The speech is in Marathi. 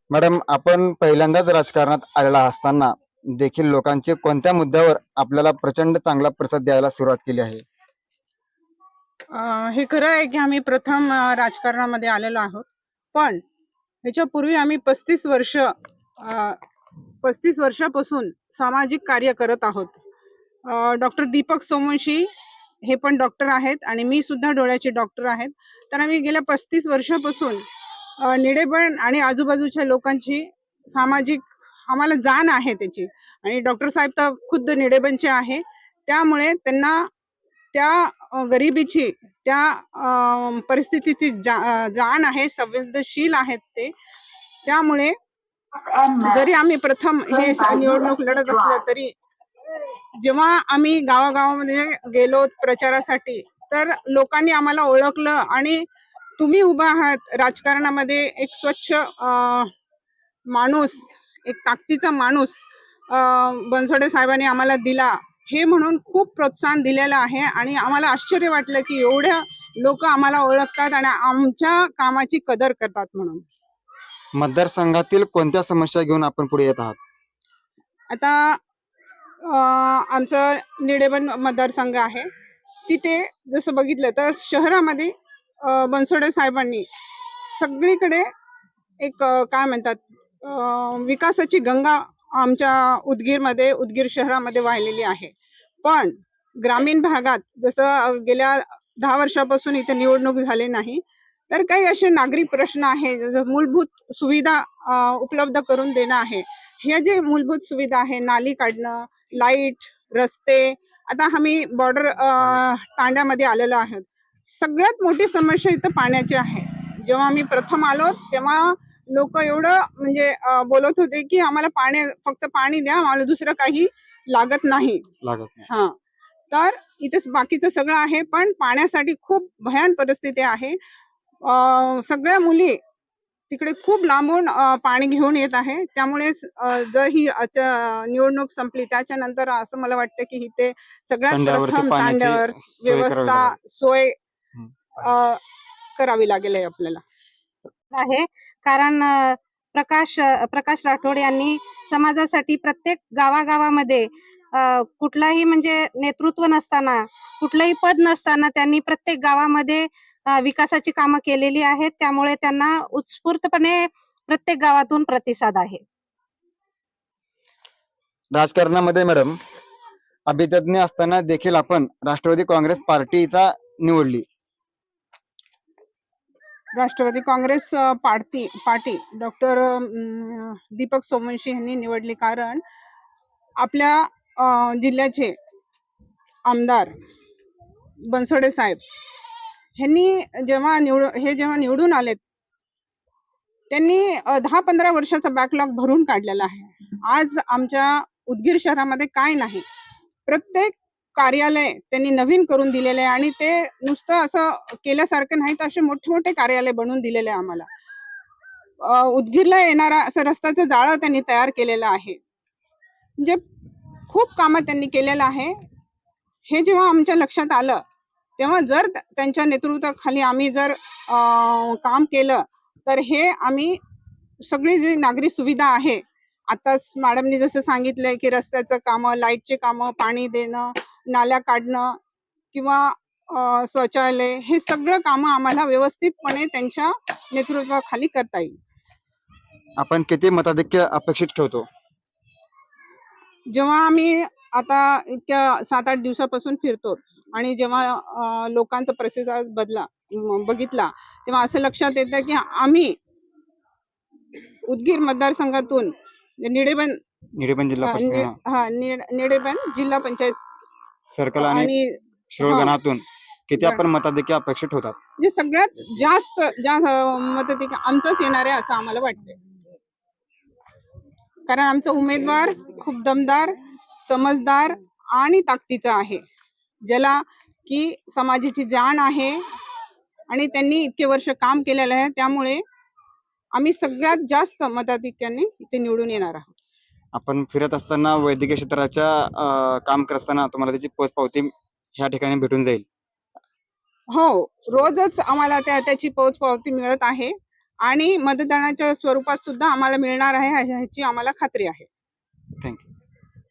मॅडम, आपण पहिल्यांदाच राजकारणात आलेला असताना देखील लोकांचे कोणत्या मुद्द्यावर आपल्याला प्रचंड चांगला प्रतिसाद द्यायला सुरुवात केली आहे? हे खरं आहे की आम्ही प्रथम राजकारणामध्ये आलेलो आहोत. पण ह्याच्यापूर्वी आम्ही 35 वर्षापासून सामाजिक कार्य करत आहोत. डॉक्टर दीपक सोमवंशी हे पण डॉक्टर आहेत आणि मी सुद्धा डोळ्याचे डॉक्टर आहेत. तर आम्ही गेल्या 35 वर्षापासून निडेबन आणि आजूबाजूच्या लोकांची सामाजिक आम्हाला जाण आहे त्याची. आणि डॉक्टर साहेब तर खुद्द निडेबनचे आहे, त्यामुळे त्यांना त्या गरिबीची, त्या परिस्थितीची जाण आहे, संवेदनशील आहेत ते. त्यामुळे जरी आम्ही प्रथम हे निवडणूक लढत असलं तरी जेव्हा आम्ही गावागावामध्ये गेलो प्रचारासाठी, तर लोकांनी आम्हाला ओळखलं आणि तुम्ही उभा आहात राजकारणामध्ये, एक स्वच्छ माणूस, एक ताकदीचा माणूस बनसोडे साहेबांनी आम्हाला दिला, हे म्हणून खूप प्रोत्साहन दिलेलं आहे. आणि आम्हाला आश्चर्य वाटलं की एवढ्या लोक आम्हाला ओळखतात आणि आमच्या कामाची कदर करतात म्हणून. मतदारसंघातील कोणत्या समस्या घेऊन आपण पुढे येत आहात? आता आमचं निडेबन मतदारसंघ आहे, तिथे जसं बघितलं तर शहरामध्ये बनसोडे साहेबांनी सगळीकडे एक काय म्हणतात, विकासाची गंगा आमच्या उदगीर शहरामध्ये वाहिलेली आहे. पण ग्रामीण भागात जसं गेल्या 10 वर्षापासून इथे निवडणूक झाली नाही, तर काही असे नागरिक प्रश्न आहे, जसं मूलभूत सुविधा उपलब्ध करून देणं आहे. हे जे मूलभूत सुविधा आहे, नाली काढणं, लाईट, रस्ते. आता आम्ही बॉर्डर तांड्यामध्ये आलेलो आहोत. सगळ्यात मोठी समस्या इथं पाण्याची आहे. जेव्हा आम्ही प्रथम आलो तेव्हा लोक एवढं म्हणजे बोलत होते की आम्हाला फक्त पाणी द्या, आम्हाला दुसरं काही लागत नाही. हा, तर इथे बाकीचं सगळं आहे, पण पाण्यासाठी खूप भयान परिस्थिती आहे. सगळ्या मुली तिकडे खूप लांबून पाणी घेऊन येत आहे. त्यामुळे जर ही निवडणूक संपली त्याच्यानंतर असं मला वाटतं की इथे सगळ्यात प्रथम तांड्यावर व्यवस्था, सोय करावी लागेल आपल्याला आहे. कारण प्रकाश राठोड यांनी समाजासाठी प्रत्येक गावागावामध्ये कुठलाही म्हणजे नेतृत्व नसताना, कुठलंही पद नसताना त्यांनी प्रत्येक गावामध्ये विकासाची कामं केलेली आहेत. त्यामुळे त्यांना उत्स्फूर्तपणे प्रत्येक गावातून प्रतिसाद आहे. राजकारणामध्ये मॅडम, अभितज्ञ असताना देखील आपण राष्ट्रवादी काँग्रेस पार्टीचा निवडली. राष्ट्रवादी काँग्रेस पार्टी डॉक्टर दीपक सोमवंशी यांनी निवडली, कारण आपल्या जिल्ह्याचे आमदार बनसोडे साहेब यांनी जेव्हा निवडून आलेत, त्यांनी 10-15 वर्षाचा बॅकलॉग भरून काढलेला आहे. आज आमच्या उदगीर शहरामध्ये काय नाही, प्रत्येक कार्यालय त्यांनी नवीन करून दिलेले आहे. आणि ते नुसतं असं केल्यासारखं नाही, तर असे मोठे मोठे कार्यालय बनवून दिलेले आहे आम्हाला. उदगीरला येणारा असं रस्त्याचं जाळं त्यांनी तयार केलेलं आहे. म्हणजे खूप कामं त्यांनी केलेलं आहे. हे जेव्हा आमच्या लक्षात आलं, तेव्हा जर त्यांच्या नेतृत्वाखाली आम्ही जर काम केलं, तर हे आम्ही सगळी जी नागरी सुविधा आहे, आताच मॅडमनी जसं सांगितलंय की रस्त्याचं कामं, लाईटचे कामं, पाणी देणं, नाल्या काढणं किंवा शौचालय, हे सगळं कामं आम्हाला व्यवस्थितपणे त्यांच्या नेतृत्वाखाली करता येईल. आपण किती मताधिक्य अपेक्षित ठेवतो? जेव्हा आम्ही आता इतक्या 7-8 दिवसापासून फिरतो आणि जेव्हा लोकांचा प्रतिसाद बघितला, तेव्हा असं लक्षात येतं की आम्ही उदगीर मतदारसंघातून निडेबन जिल्हा पंचायत सर्कल आणि श्रोगणातून किती आपण मताधिक्य अपेक्षित ठेवतात? म्हणजे सगळ्यात जास्त मताधिक्य आमचंच येणार आहे असं आम्हाला वाटतंय. कारण आमचा उमेदवार खूप दमदार, समजदार आणि ताकदीचा आहे, ज्याला की समाजाची जाण आहे आणि त्यांनी इतके वर्ष काम केलेलं आहे. त्यामुळे आम्ही सगळ्यात जास्त मताधिक्याने इथे निवडून येणार आहोत. आपण फिरत असताना, वैद्यकीय क्षेत्राच्या काम करत असताना तुम्हाला त्याची पोचपावती ह्या ठिकाणी भेटून जाईल? हो, रोजच आम्हाला त्याची पोचपावती मिळत आहे. आणि मतदानाच्या स्वरूपात सुद्धा आम्हाला मिळणार आहे ह्याची आम्हाला खात्री आहे. थँक्यू.